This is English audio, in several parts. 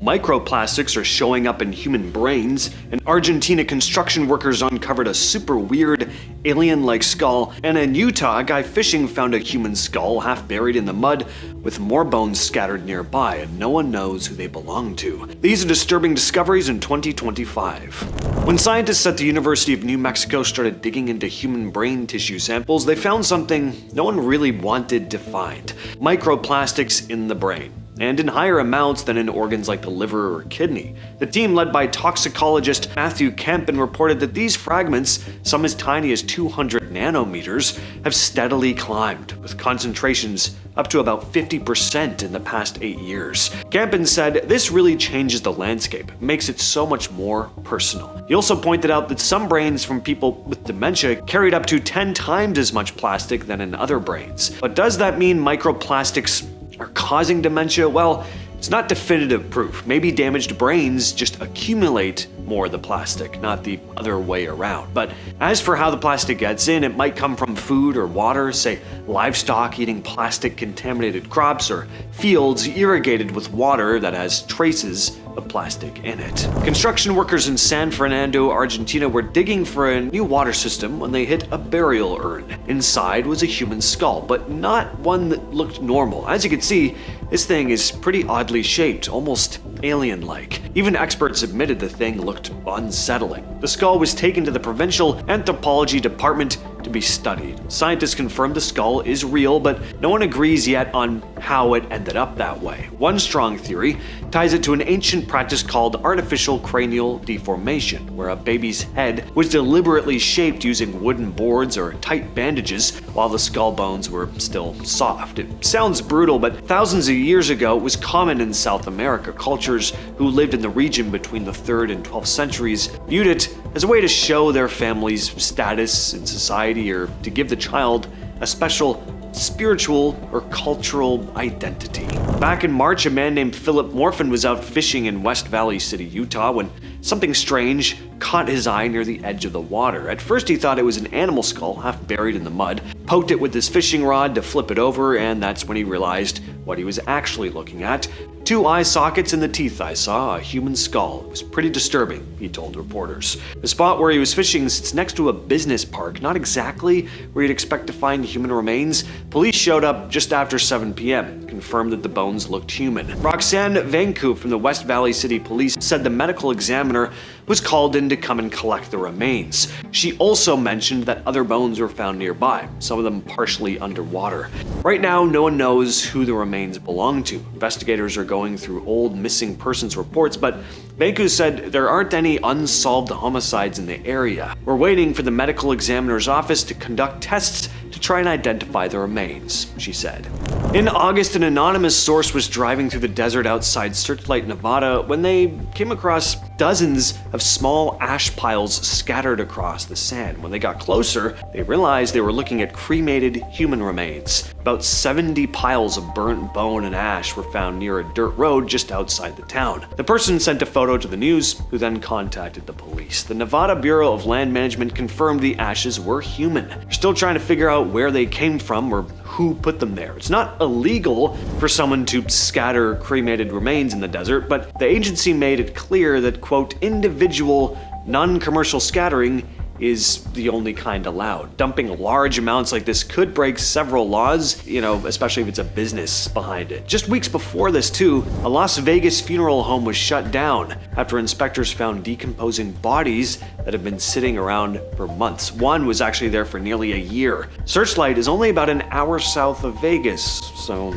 Microplastics are showing up in human brains, and Argentina construction workers uncovered a super weird, alien-like skull, and in Utah, a guy fishing found a human skull half buried in the mud with more bones scattered nearby, and no one knows who they belong to. These are disturbing discoveries in 2025. When scientists at the University of New Mexico started digging into human brain tissue samples, they found something no one really wanted to find: microplastics in the brain, and in higher amounts than in organs like the liver or kidney. The team, led by toxicologist Matthew Kempen, reported that these fragments, some as tiny as 200 nanometers, have steadily climbed, with concentrations up to about 50% in the past 8 years. Kempen said this really changes the landscape, makes it so much more personal. He also pointed out that some brains from people with dementia carried up to 10 times as much plastic than in other brains. But does that mean microplastics are causing dementia? Well, it's not definitive proof. Maybe damaged brains just accumulate more of the plastic, not the other way around. But as for how the plastic gets in, it might come from food or water, say livestock eating plastic-contaminated crops, or fields irrigated with water that has traces of plastic in it. Construction workers in San Fernando, Argentina were digging for a new water system when they hit a burial urn. Inside was a human skull, but not one that looked normal. As you can see, this thing is pretty oddly shaped, almost alien-like. Even experts admitted the thing looked unsettling. The skull was taken to the provincial anthropology department to be studied. Scientists confirmed the skull is real, but no one agrees yet on how it ended up that way. One strong theory ties it to an ancient practice called artificial cranial deformation, where a baby's head was deliberately shaped using wooden boards or tight bandages while the skull bones were still soft. It sounds brutal, but thousands of years ago it was common in South America. Cultures who lived in the region between the 3rd and 12th centuries viewed it as a way to show their family's status in society, or to give the child a special spiritual or cultural identity. Back in March, a man named Philip Morfin was out fishing in West Valley City, Utah, when something strange caught his eye near the edge of the water. At first he thought it was an animal skull half buried in the mud, poked it with his fishing rod to flip it over, and that's when he realized what he was actually looking at. 2 eye sockets in the teeth. I saw a human skull. It was pretty disturbing, he told reporters. The spot where he was fishing sits next to a business park, not exactly where you'd expect to find human remains. Police showed up just after 7 p.m., confirmed that the bones looked human. Roxanne Vanku from the West Valley City Police said the medical examiner was called in to come and collect the remains. She also mentioned that other bones were found nearby, some of them partially underwater. Right now, no one knows who the remains belong to. Investigators are going through old missing persons reports, but Vanku said there aren't any unsolved homicides in the area. We're waiting for the medical examiner's office to conduct tests to try and identify the remains, she said. In August, an anonymous source was driving through the desert outside Searchlight, Nevada, when they came across dozens of small ash piles scattered across the sand. When they got closer, they realized they were looking at cremated human remains. About 70 piles of burnt bone and ash were found near a dirt road just outside the town. The person sent a photo to the news, who then contacted the police. The Nevada Bureau of Land Management confirmed the ashes were human. They're still trying to figure out where they came from or who put them there. It's not illegal for someone to scatter cremated remains in the desert, but the agency made it clear that, quote, individual, non-commercial scattering is the only kind allowed. Dumping large amounts like this could break several laws, especially if it's a business behind it. Just weeks before this too, a Las Vegas funeral home was shut down after inspectors found decomposing bodies that have been sitting around for months. One was actually there for nearly a year. Searchlight is only about an hour south of Vegas, so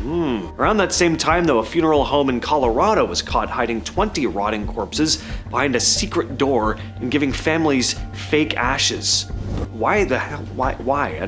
Around that same time though, a funeral home in Colorado was caught hiding 20 rotting corpses behind a secret door and giving families fake ashes. But why the hell? Why?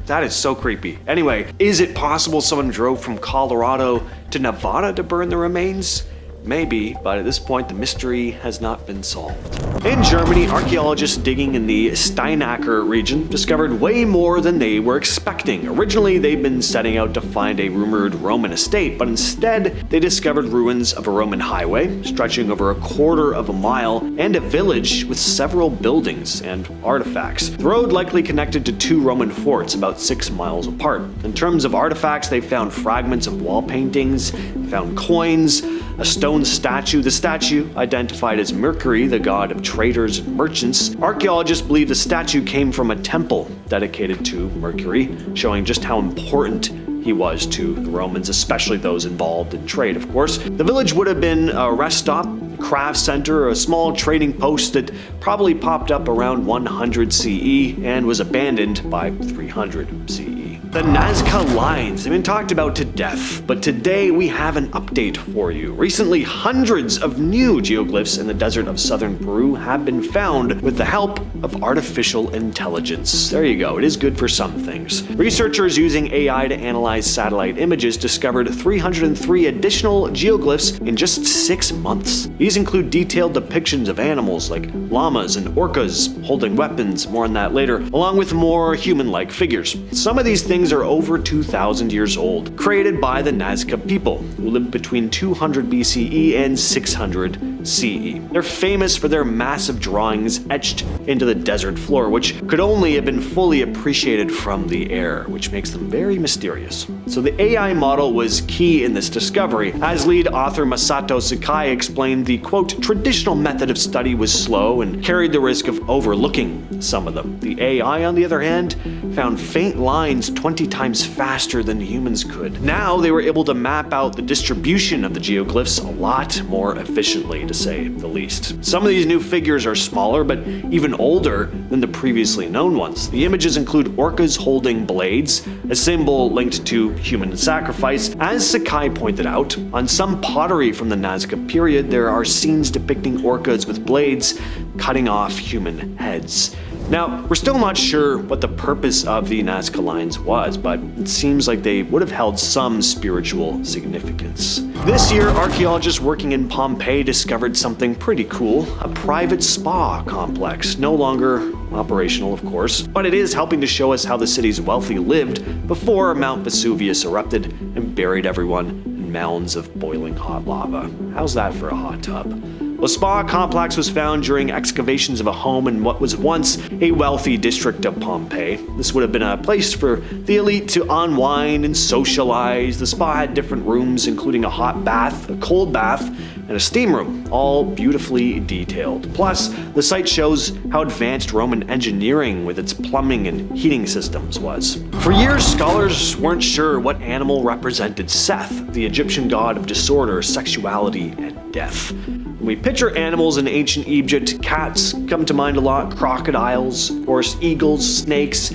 That is so creepy. Anyway, is it possible someone drove from Colorado to Nevada to burn the remains? Maybe, but at this point the mystery has not been solved. In Germany, archaeologists digging in the Steinaker region discovered way more than they were expecting. Originally, they'd been setting out to find a rumored Roman estate, but instead they discovered ruins of a Roman highway stretching over 1/4 of a mile and a village with several buildings and artifacts. The road likely connected to 2 Roman forts about 6 miles apart. In terms of artifacts, they found fragments of wall paintings, found coins, a stone statue. The statue, identified as Mercury, the god of traders and merchants. Archaeologists believe the statue came from a temple dedicated to Mercury, showing just how important he was to the Romans, especially those involved in trade, of course. The village would have been a rest stop, craft center, a small trading post that probably popped up around 100 CE and was abandoned by 300 CE. The Nazca lines have been talked about to death, but today we have an update for you. Recently, hundreds of new geoglyphs in the desert of southern Peru have been found with the help of artificial intelligence. There you go, it is good for some things. Researchers using AI to analyze satellite images discovered 303 additional geoglyphs in just 6 months. These include detailed depictions of animals like llamas and orcas holding weapons, more on that later, along with more human-like figures. Some of these things are over 2,000 years old, created by the Nazca people, who lived between 200 BCE and 600 CE. They're famous for their massive drawings etched into the desert floor, which could only have been fully appreciated from the air, which makes them very mysterious. So the AI model was key in this discovery. As lead author Masato Sakai explained, the quote, traditional method of study was slow and carried the risk of overlooking some of them. The AI, on the other hand, found faint lines 20 times faster than humans could. Now they were able to map out the distribution of the geoglyphs a lot more efficiently, to say the least. Some of these new figures are smaller, but even older than the previously known ones. The images include orcas holding blades, a symbol linked to human sacrifice. As Sakai pointed out, on some pottery from the Nazca period, there are scenes depicting orcas with blades cutting off human heads. Now, we're still not sure what the purpose of the Nazca lines was, but it seems like they would have held some spiritual significance. This year, archaeologists working in Pompeii discovered something pretty cool, a private spa complex, no longer operational, of course, but it is helping to show us how the city's wealthy lived before Mount Vesuvius erupted and buried everyone in mounds of boiling hot lava. How's that for a hot tub? The spa complex was found during excavations of a home in what was once a wealthy district of Pompeii. This would have been a place for the elite to unwind and socialize. The spa had different rooms, including a hot bath, a cold bath, and a steam room, all beautifully detailed. Plus, the site shows how advanced Roman engineering with its plumbing and heating systems was. For years, scholars weren't sure what animal represented Seth, the Egyptian god of disorder, sexuality, and death. When we picture animals in ancient Egypt, cats come to mind a lot, crocodiles, of course, eagles, snakes,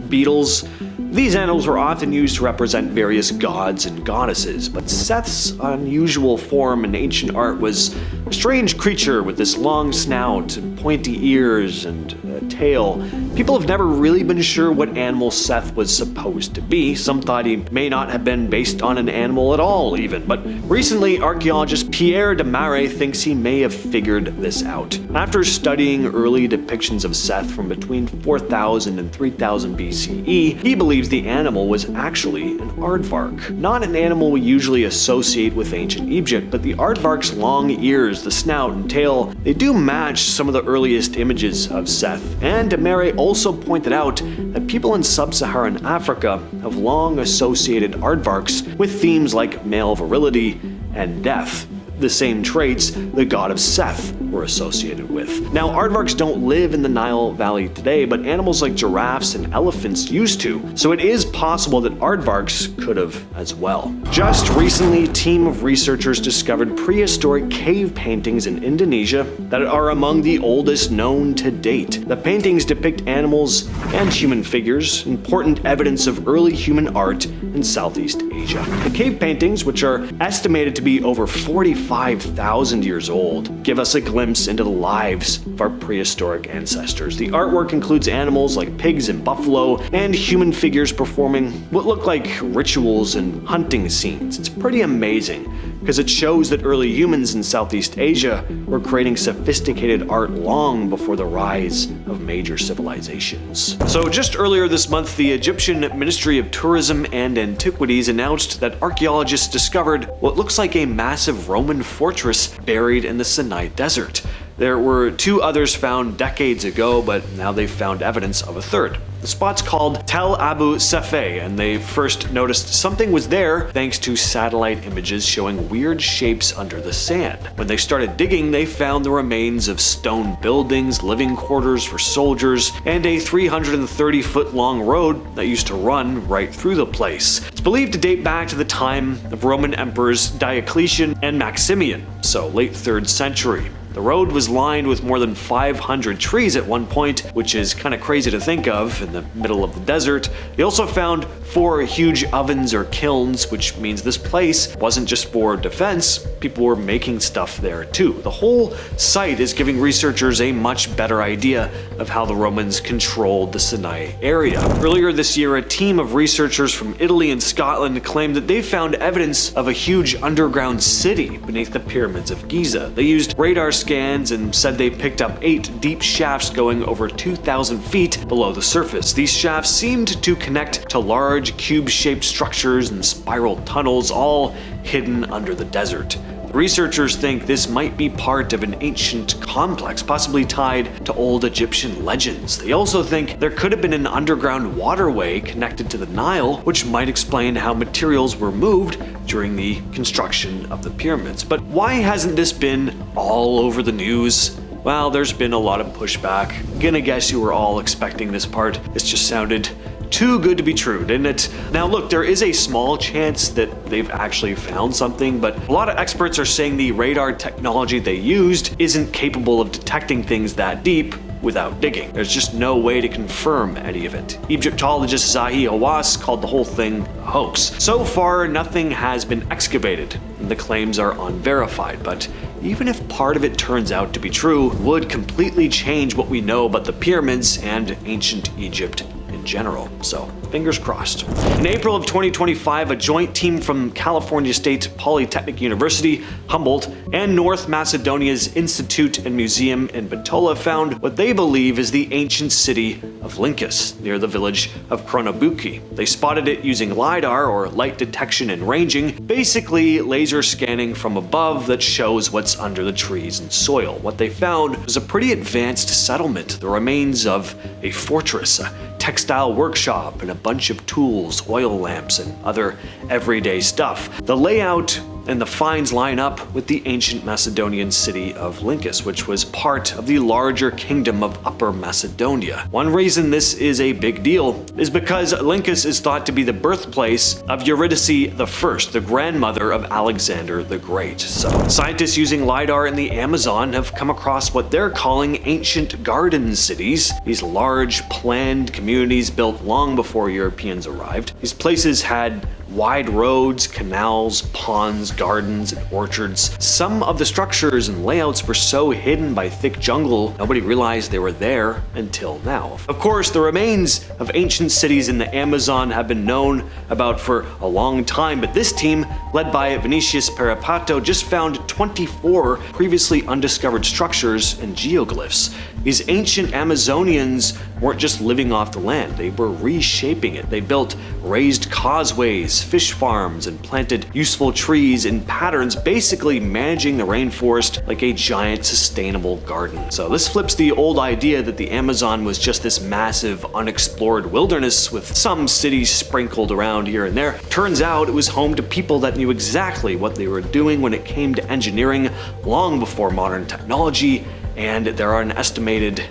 beetles. These animals were often used to represent various gods and goddesses, but Seth's unusual form in ancient art was a strange creature with this long snout and pointy ears and a tail. People have never really been sure what animal Seth was supposed to be. Some thought he may not have been based on an animal at all, even. But recently, archaeologist Pierre de Mare thinks he may have figured this out. After studying early depictions of Seth from between 4000 and 3000 BCE, he believes the animal was actually an aardvark. Not an animal we usually associate with ancient Egypt, but the aardvark's long ears, the snout and tail, they do match some of the earliest images of Seth. And de Mare also pointed out that people in sub-Saharan Africa have long associated aardvarks with themes like male virility and death, the same traits the god of Seth were associated with. Now, aardvarks don't live in the Nile Valley today, but animals like giraffes and elephants used to, so it is possible that aardvarks could have as well. Just recently, a team of researchers discovered prehistoric cave paintings in Indonesia that are among the oldest known to date. The paintings depict animals and human figures, important evidence of early human art in Southeast Asia. The cave paintings, which are estimated to be over 45,000 years old, give us a glimpse into the lives of our prehistoric ancestors. The artwork includes animals like pigs and buffalo, and human figures performing what look like rituals and hunting scenes. It's pretty amazing, because it shows that early humans in Southeast Asia were creating sophisticated art long before the rise of major civilizations. So just earlier this month, the Egyptian Ministry of Tourism and Antiquities announced that archaeologists discovered what looks like a massive Roman fortress buried in the Sinai desert. There were 2 others found decades ago, but now they've found evidence of a third. The spot's called Tel Abu Safeh, and they first noticed something was there thanks to satellite images showing weird shapes under the sand. When they started digging, they found the remains of stone buildings, living quarters for soldiers, and a 330-foot-long road that used to run right through the place. It's believed to date back to the time of Roman emperors Diocletian and Maximian, so late 3rd century. The road was lined with more than 500 trees at one point, which is kind of crazy to think of in the middle of the desert. They also found 4 huge ovens or kilns, which means this place wasn't just for defense, people were making stuff there too. The whole site is giving researchers a much better idea of how the Romans controlled the Sinai area. Earlier this year, a team of researchers from Italy and Scotland claimed that they found evidence of a huge underground city beneath the pyramids of Giza. They used radar scans and said they picked up 8 deep shafts going over 2,000 feet below the surface. These shafts seemed to connect to large cube-shaped structures and spiral tunnels, all hidden under the desert. The researchers think this might be part of an ancient complex, possibly tied to old Egyptian legends. They also think there could have been an underground waterway connected to the Nile, which might explain how materials were moved during the construction of the pyramids. But why hasn't this been all over the news? Well, there's been a lot of pushback. I'm gonna guess you were all expecting this part. This just sounded too good to be true, didn't it? Now look, there is a small chance that they've actually found something, but a lot of experts are saying the radar technology they used isn't capable of detecting things that deep without digging. There's just no way to confirm any of it. Egyptologist Zahi Hawass called the whole thing a hoax. So far, nothing has been excavated, and the claims are unverified, but even if part of it turns out to be true, it would completely change what we know about the pyramids and ancient Egypt in general. So, fingers crossed. In April of 2025, a joint team from California State Polytechnic University, Humboldt, and North Macedonia's Institute and Museum in Bitola found what they believe is the ancient city of Lyncus, near the village of Kronobuki. They spotted it using LiDAR, or light detection and ranging, basically laser scanning from above that shows what's under the trees and soil. What they found was a pretty advanced settlement, the remains of a fortress, a textile workshop, and a bunch of tools, oil lamps, and other everyday stuff. The layout and the finds line up with the ancient Macedonian city of Lyncus, which was part of the larger kingdom of Upper Macedonia. One reason this is a big deal is because Lyncus is thought to be the birthplace of Eurydice I, the grandmother of Alexander the Great. So, scientists using LiDAR in the Amazon have come across what they're calling ancient garden cities, these large planned communities built long before Europeans arrived. These places had wide roads, canals, ponds, gardens, and orchards. Some of the structures and layouts were so hidden by thick jungle, nobody realized they were there until now. Of course, the remains of ancient cities in the Amazon have been known about for a long time, but this team, led by Vinicius Peripato, just found 24 previously undiscovered structures and geoglyphs. These ancient Amazonians weren't just living off the land, they were reshaping it. They built raised causeways, fish farms, and planted useful trees in patterns, basically managing the rainforest like a giant sustainable garden. So this flips the old idea that the Amazon was just this massive unexplored wilderness with some cities sprinkled around here and there. Turns out it was home to people that knew exactly what they were doing when it came to engineering long before modern technology, and there are an estimated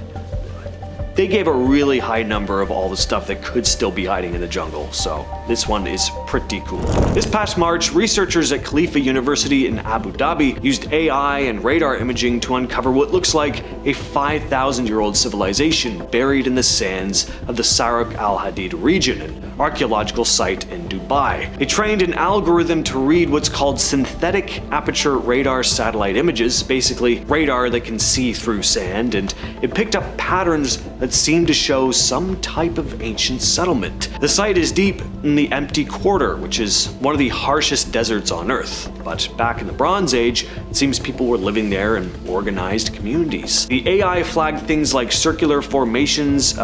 they gave a really high number of all the stuff that could still be hiding in the jungle, so this one is pretty cool. This past March, researchers at Khalifa University in Abu Dhabi used AI and radar imaging to uncover what looks like a 5,000-year-old civilization buried in the sands of the Sarak al-Hadid region, an archaeological site in Dubai. They trained an algorithm to read what's called synthetic aperture radar satellite images, basically radar that can see through sand, and it picked up patterns that seem to show some type of ancient settlement. The site is deep in the empty quarter, which is one of the harshest deserts on Earth. But back in the Bronze Age, it seems people were living there in organized communities. The AI flagged things like circular formations,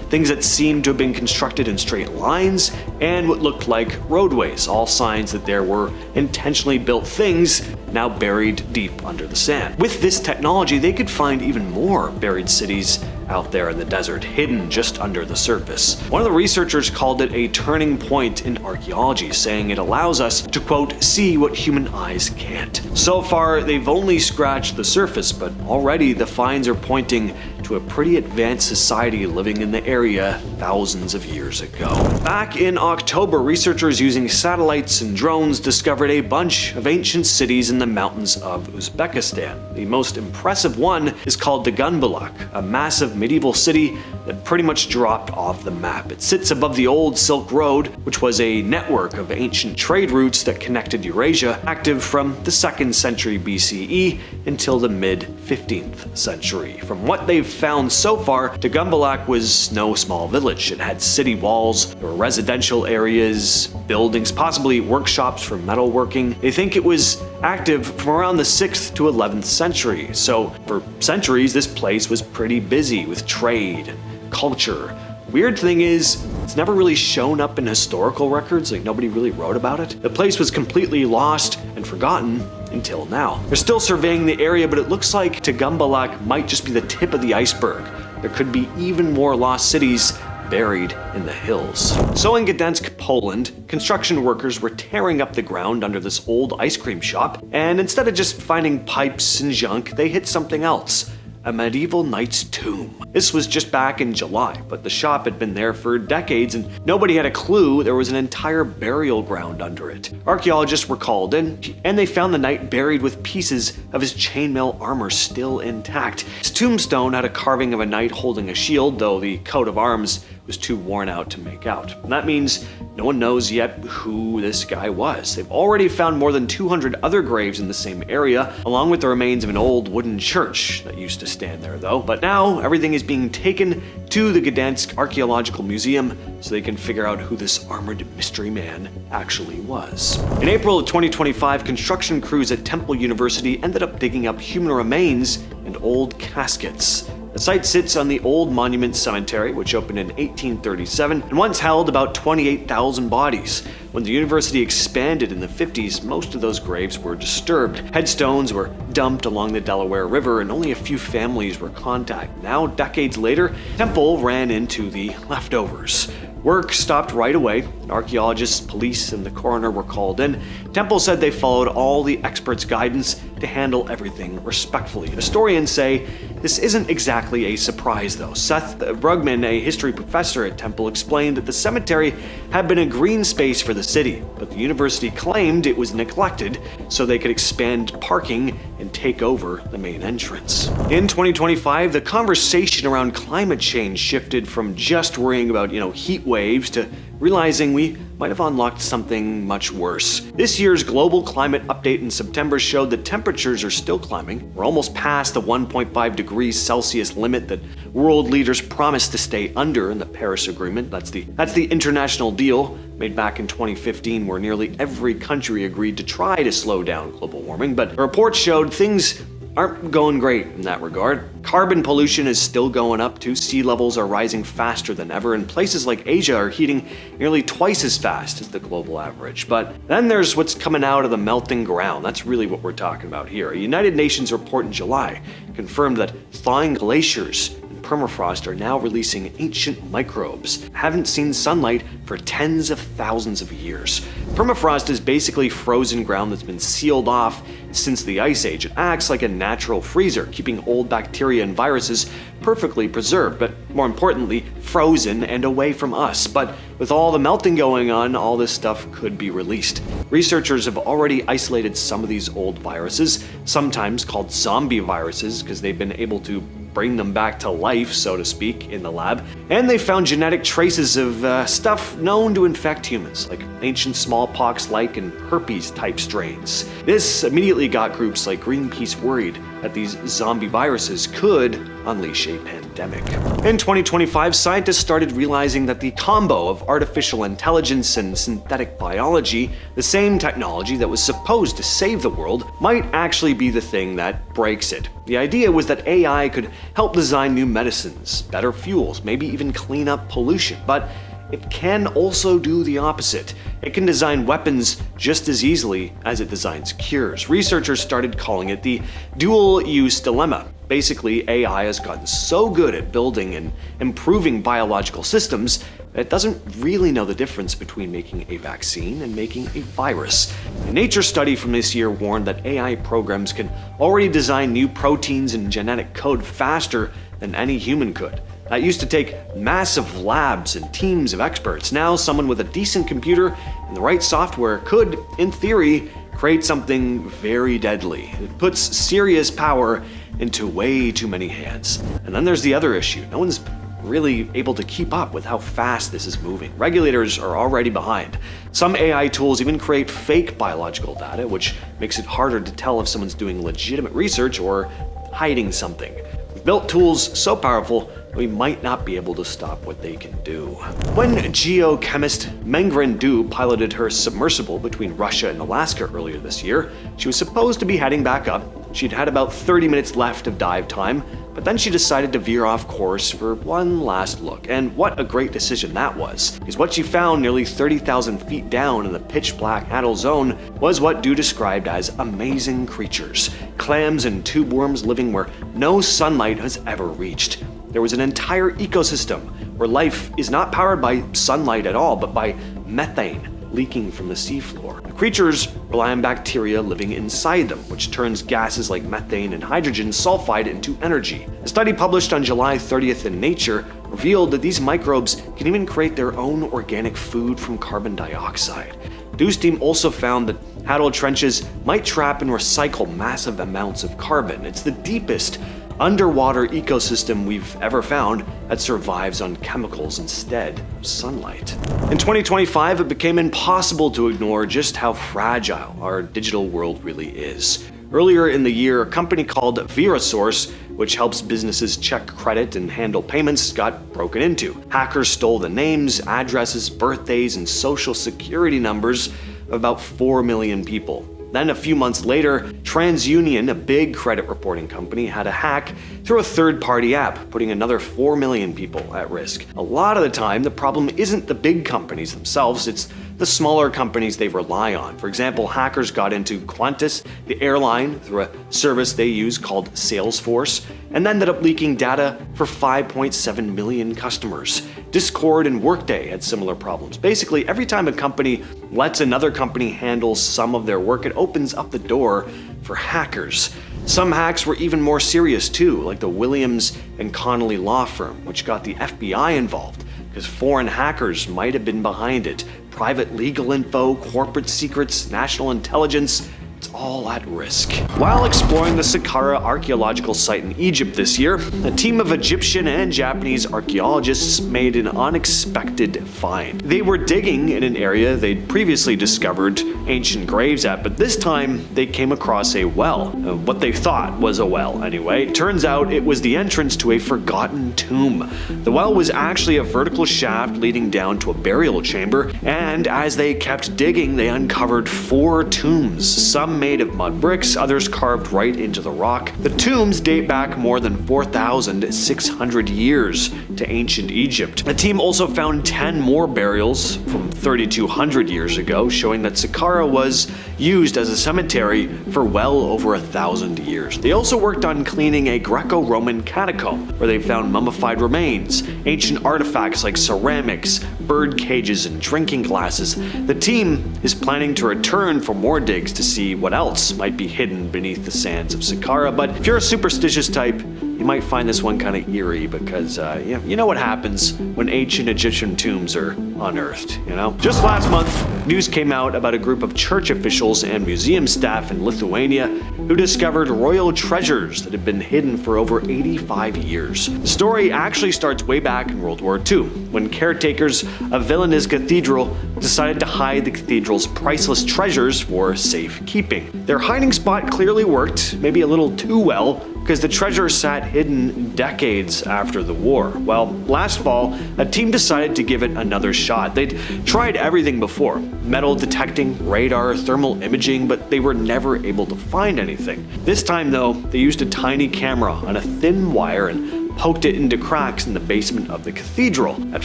things that seemed to have been constructed in straight lines, and what looked like roadways, all signs that there were intentionally built things now buried deep under the sand. With this technology, they could find even more buried cities out there in the desert, hidden just under the surface. One of the researchers called it a turning point in archaeology, saying it allows us to, quote, see what human eyes can't. So far, they've only scratched the surface, but already the finds are pointing to a pretty advanced society living in the area thousands of years ago. Back in October, researchers using satellites and drones discovered a bunch of ancient cities in the mountains of Uzbekistan. The most impressive one is called Dumbilak, a massive medieval city that pretty much dropped off the map. It sits above the old Silk Road, which was a network of ancient trade routes that connected Eurasia, active from the 2nd century BCE until the mid-15th century. From what they've found so far, Dumbilak was no small village. It had city walls, there were residential areas, buildings, possibly workshops for metalworking. They think it was active from around the 6th to 11th century. So for centuries, this place was pretty busy with trade and culture. Weird thing is, it's never really shown up in historical records, like nobody really wrote about it. The place was completely lost and forgotten until now. They're still surveying the area, but it looks like Dumbilak might just be the tip of the iceberg. There could be even more lost cities buried in the hills. So in Gdansk, Poland, construction workers were tearing up the ground under this old ice cream shop, and instead of just finding pipes and junk, they hit something else. A medieval knight's tomb. This was just back in July, but the shop had been there for decades and nobody had a clue there was an entire burial ground under it. Archaeologists were called in and they found the knight buried with pieces of his chainmail armor still intact. His tombstone had a carving of a knight holding a shield, though the coat of arms was too worn out to make out. And that means no one knows yet who this guy was. They've already found more than 200 other graves in the same area, along with the remains of an old wooden church that used to stand there though. But now everything is being taken to the Gdansk Archaeological Museum so they can figure out who this armored mystery man actually was. In April of 2025, construction crews at Temple University ended up digging up human remains and old caskets. The site sits on the Old Monument Cemetery, which opened in 1837 and once held about 28,000 bodies. When the university expanded in the 50s, most of those graves were disturbed. Headstones were dumped along the Delaware River and only a few families were contacted. Now, decades later, Temple ran into the leftovers. Work stopped right away. Archaeologists, police, and the coroner were called in. Temple said they followed all the experts' guidance to handle everything respectfully. Historians say this isn't exactly a surprise, though. Seth Brugman, a history professor at Temple, explained that the cemetery had been a green space for the city, but the university claimed it was neglected so they could expand parking and take over the main entrance. In 2025, the conversation around climate change shifted from just worrying about, heat waves to realizing we might have unlocked something much worse. This year's global climate update in September showed that temperatures are still climbing. We're almost past the 1.5 degrees Celsius limit that world leaders promised to stay under in the Paris Agreement. That's the international deal made back in 2015 where nearly every country agreed to try to slow down global warming, but the report showed things aren't going great in that regard. Carbon pollution is still going up too. Sea levels are rising faster than ever, and places like Asia are heating nearly twice as fast as the global average. But then there's what's coming out of the melting ground. That's really what we're talking about here. A United Nations report in July confirmed that thawing glaciers and permafrost are now releasing ancient microbes. Haven't seen sunlight for tens of thousands of years. Permafrost is basically frozen ground that's been sealed off since the Ice Age. It acts like a natural freezer, keeping old bacteria and viruses perfectly preserved, but more importantly, frozen and away from us. But with all the melting going on, all this stuff could be released. Researchers have already isolated some of these old viruses, sometimes called zombie viruses, because they've been able to bring them back to life, so to speak, in the lab. And they found genetic traces of stuff known to infect humans, like ancient smallpox-like and herpes-type strains. This immediately got groups like Greenpeace worried that these zombie viruses could unleash a pandemic. In 2025, scientists started realizing that the combo of artificial intelligence and synthetic biology, the same technology that was supposed to save the world, might actually be the thing that breaks it. The idea was that AI could help design new medicines, better fuels, maybe even clean up pollution, but it can also do the opposite. It can design weapons just as easily as it designs cures. Researchers started calling it the dual-use dilemma. Basically, AI has gotten so good at building and improving biological systems that it doesn't really know the difference between making a vaccine and making a virus. A Nature study from this year warned that AI programs can already design new proteins and genetic code faster than any human could. That used to take massive labs and teams of experts. Now, someone with a decent computer and the right software could, in theory, create something very deadly. It puts serious power into way too many hands. And then there's the other issue. No one's really able to keep up with how fast this is moving. Regulators are already behind. Some AI tools even create fake biological data, which makes it harder to tell if someone's doing legitimate research or hiding something. We've built tools so powerful we might not be able to stop what they can do. When geochemist Mengren Du piloted her submersible between Russia and Alaska earlier this year, she was supposed to be heading back up. She'd had about 30 minutes left of dive time, but then she decided to veer off course for one last look. And what a great decision that was, because what she found nearly 30,000 feet down in the pitch-black Hadal Zone was what Du described as amazing creatures. Clams and tube worms living where no sunlight has ever reached. There was an entire ecosystem where life is not powered by sunlight at all, but by methane leaking from the seafloor. The creatures rely on bacteria living inside them, which turns gases like methane and hydrogen sulfide into energy. A study published on July 30th in Nature revealed that these microbes can even create their own organic food from carbon dioxide. Du's team also found that Hadal trenches might trap and recycle massive amounts of carbon. It's the deepest underwater ecosystem we've ever found that survives on chemicals instead of sunlight. In 2025, it became impossible to ignore just how fragile our digital world really is. Earlier in the year, a company called VeraSource, which helps businesses check credit and handle payments, got broken into. Hackers stole the names, addresses, birthdays, and social security numbers of about 4 million people. Then a few months later, TransUnion, a big credit reporting company, had a hack through a third-party app, putting another 4 million people at risk. A lot of the time, the problem isn't the big companies themselves, it's the smaller companies they rely on. For example, hackers got into Qantas, the airline, through a service they use called Salesforce, and ended up leaking data for 5.7 million customers. Discord and Workday had similar problems. Basically, every time a company lets another company handle some of their work, it opens up the door for hackers. Some hacks were even more serious too, like the Williams and Connolly law firm, which got the FBI involved, because foreign hackers might have been behind it. Private legal info, corporate secrets, national intelligence, it's all at risk. While exploring the Sakara archaeological site in Egypt this year, a team of Egyptian and Japanese archaeologists made an unexpected find. They were digging in an area they'd previously discovered ancient graves at, but this time they came across a well. What they thought was a well, anyway. Turns out it was the entrance to a forgotten tomb. The well was actually a vertical shaft leading down to a burial chamber, and as they kept digging, they uncovered 4 tombs, some made of mud bricks, others carved right into the rock. The tombs date back more than 4,600 years to ancient Egypt. The team also found 10 more burials from 3,200 years ago, showing that Sakara was used as a cemetery for well over 1,000 years. They also worked on cleaning a Greco-Roman catacomb, where they found mummified remains, ancient artifacts like ceramics, bird cages, and drinking glasses. The team is planning to return for more digs to see what else might be hidden beneath the sands of Sakara, but if you're a superstitious type, you might find this one kind of eerie because, you know what happens when ancient Egyptian tombs are unearthed, you know? Just last month, news came out about a group of church officials and museum staff in Lithuania who discovered royal treasures that had been hidden for over 85 years. The story actually starts way back in World War II, when caretakers of Vilnius Cathedral decided to hide the cathedral's priceless treasures for safekeeping. Their hiding spot clearly worked, maybe a little too well, because the treasure sat hidden decades after the war. Well, last fall, a team decided to give it another shot. They'd tried everything before: metal detecting, radar, thermal imaging, but they were never able to find anything. This time though, they used a tiny camera on a thin wire and poked it into cracks in the basement of the cathedral. At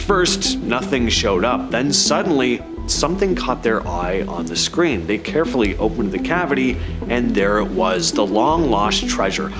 first, nothing showed up. Then suddenly, something caught their eye on the screen. They carefully opened the cavity, and there it was, the long-lost treasure.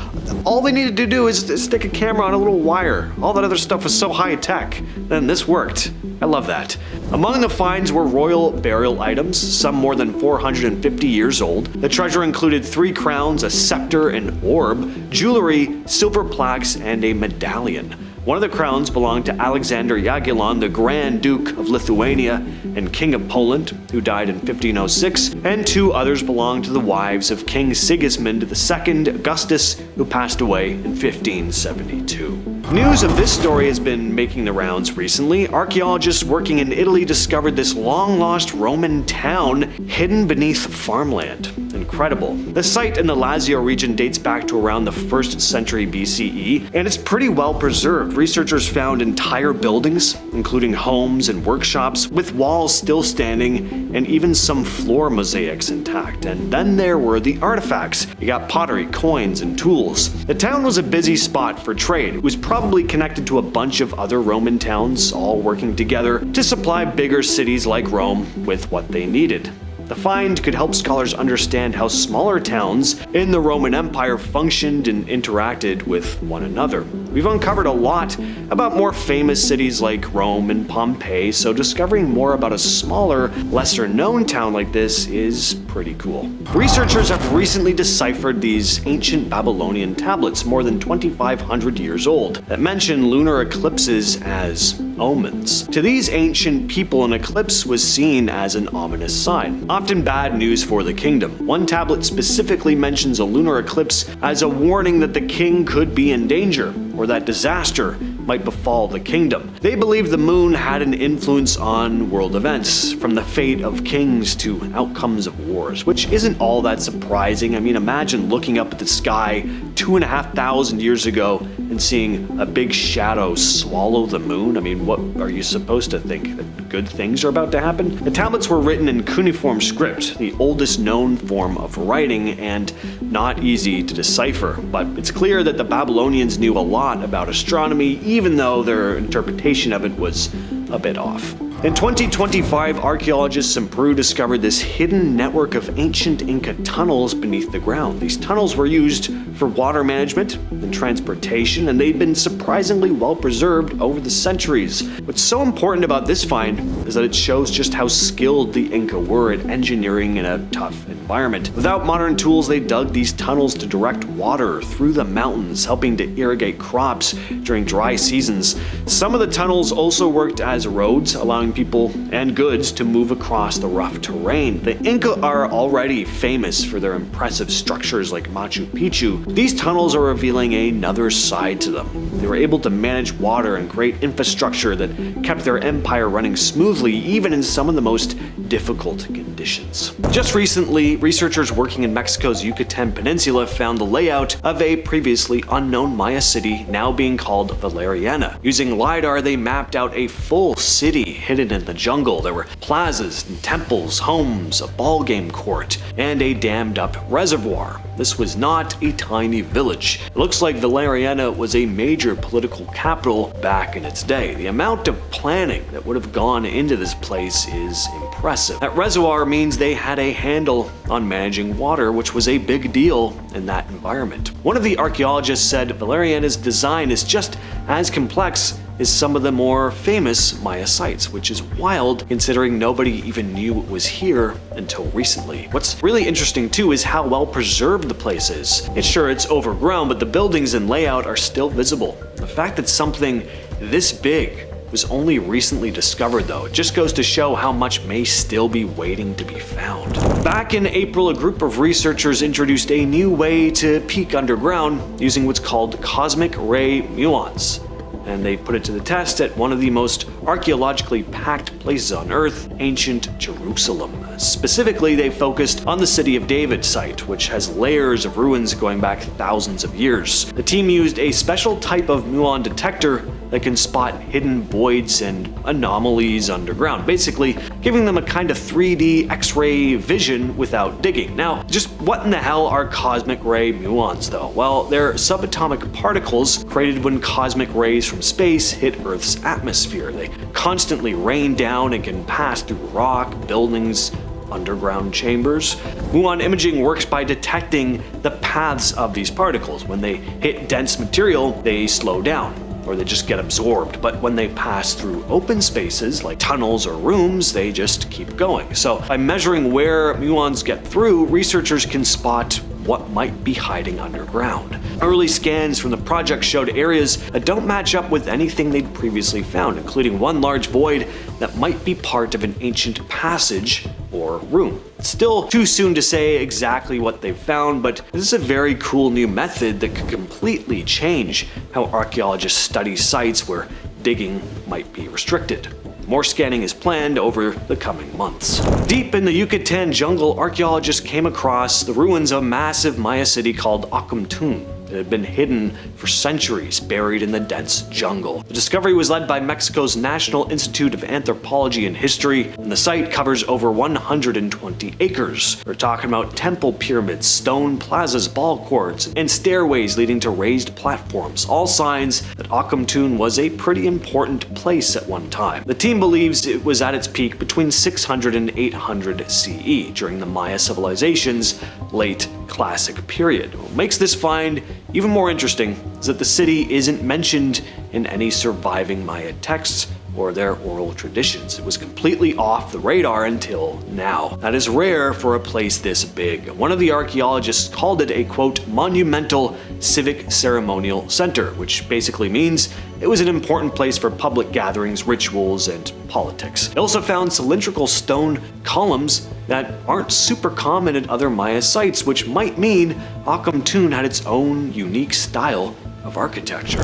All they needed to do is stick a camera on a little wire. All that other stuff was so high-tech. Then this worked. I love that. Among the finds were royal burial items, some more than 450 years old. The treasure included 3 crowns, a scepter, an orb, jewelry, silver plaques, and a medallion. One of the crowns belonged to Alexander Jagiellon, the Grand Duke of Lithuania and King of Poland, who died in 1506, and 2 others belonged to the wives of King Sigismund II Augustus, who passed away in 1572. News of this story has been making the rounds recently. Archaeologists working in Italy discovered this long-lost Roman town hidden beneath farmland. Incredible. The site in the Lazio region dates back to around the 1st century BCE, and it's pretty well preserved. Researchers found entire buildings, including homes and workshops, with walls still standing and even some floor mosaics intact. And then there were the artifacts. You got pottery, coins, and tools. The town was a busy spot for trade. It was probably connected to a bunch of other Roman towns, all working together to supply bigger cities like Rome with what they needed. The find could help scholars understand how smaller towns in the Roman Empire functioned and interacted with one another. We've uncovered a lot about more famous cities like Rome and Pompeii, so discovering more about a smaller, lesser-known town like this is pretty cool. Researchers have recently deciphered these ancient Babylonian tablets, more than 2,500 years old, that mention lunar eclipses as omens. To these ancient people, an eclipse was seen as an ominous sign, often bad news for the kingdom. One tablet specifically mentions a lunar eclipse as a warning that the king could be in danger, or that disaster might befall the kingdom. They believed the moon had an influence on world events, from the fate of kings to outcomes of wars, which isn't all that surprising. I mean, imagine looking up at the sky 2,500 years ago and seeing a big shadow swallow the moon. I mean, what are you supposed to think? That good things are about to happen? The tablets were written in cuneiform script, the oldest known form of writing, and not easy to decipher. But it's clear that the Babylonians knew a lot about astronomy, even though their interpretation of it was a bit off. In 2025, archaeologists in Peru discovered this hidden network of ancient Inca tunnels beneath the ground. These tunnels were used for water management and transportation, and they'd been surprisingly well preserved over the centuries. What's so important about this find is that it shows just how skilled the Inca were at engineering in a tough environment. Without modern tools, they dug these tunnels to direct water through the mountains, helping to irrigate crops during dry seasons. Some of the tunnels also worked as roads, allowing people and goods to move across the rough terrain. The Inca are already famous for their impressive structures like Machu Picchu. These tunnels are revealing another side to them. They were able to manage water and create infrastructure that kept their empire running smoothly, even in some of the most difficult conditions. Just recently, researchers working in Mexico's Yucatan Peninsula found the layout of a previously unknown Maya city, now being called Valeriana. Using LiDAR, they mapped out a full city hidden in the jungle. There were plazas and temples, homes, a ball game court, and a dammed up reservoir. This was not a tiny village. It looks like Valeriana was a major political capital back in its day. The amount of planning that would have gone into this place is impressive. That reservoir means they had a handle on managing water, which was a big deal in that environment. One of the archaeologists said Valeriana's design is just as complex as some of the more famous Maya sites, which is wild considering nobody even knew it was here until recently. What's really interesting too is how well preserved the place is. It's overgrown, but the buildings and layout are still visible. The fact that something this big was only recently discovered, though, it just goes to show how much may still be waiting to be found. Back in April, a group of researchers introduced a new way to peek underground using what's called cosmic ray muons. And they put it to the test at one of the most archaeologically packed places on Earth, ancient Jerusalem. Specifically, they focused on the City of David site, which has layers of ruins going back thousands of years. The team used a special type of muon detector that can spot hidden voids and anomalies underground, basically giving them a kind of 3D X-ray vision without digging. Now, just what in the hell are cosmic ray muons, though? Well, they're subatomic particles created when cosmic rays from space hit Earth's atmosphere. They constantly rain down down and can pass through rock, buildings, underground chambers. Muon imaging works by detecting the paths of these particles. When they hit dense material, they slow down, or they just get absorbed. But when they pass through open spaces like tunnels or rooms, they just keep going. So by measuring where muons get through, researchers can spot what might be hiding underground. Early scans from the project showed areas that don't match up with anything they'd previously found, including one large void that might be part of an ancient passage or room. It's still too soon to say exactly what they've found, but this is a very cool new method that could completely change how archaeologists study sites where digging might be restricted. More scanning is planned over the coming months. Deep in the Yucatan jungle, archaeologists came across the ruins of a massive Maya city called Akamun. It had been hidden for centuries, buried in the dense jungle. The discovery was led by Mexico's National Institute of Anthropology and History, and the site covers over 120 acres. We're talking about temple pyramids, stone plazas, ball courts, and stairways leading to raised platforms, all signs that Akamun was a pretty important place at one time. The team believes it was at its peak between 600 and 800 CE, during the Maya civilization's late Classic period. What makes this find even more interesting is that the city isn't mentioned in any surviving Maya texts or their oral traditions. It was completely off the radar until now. That is rare for a place this big. One of the archaeologists called it a, quote, monumental civic ceremonial center, which basically means it was an important place for public gatherings, rituals, and politics. They also found cylindrical stone columns that aren't super common at other Maya sites, which might mean Akamun had its own unique style of architecture.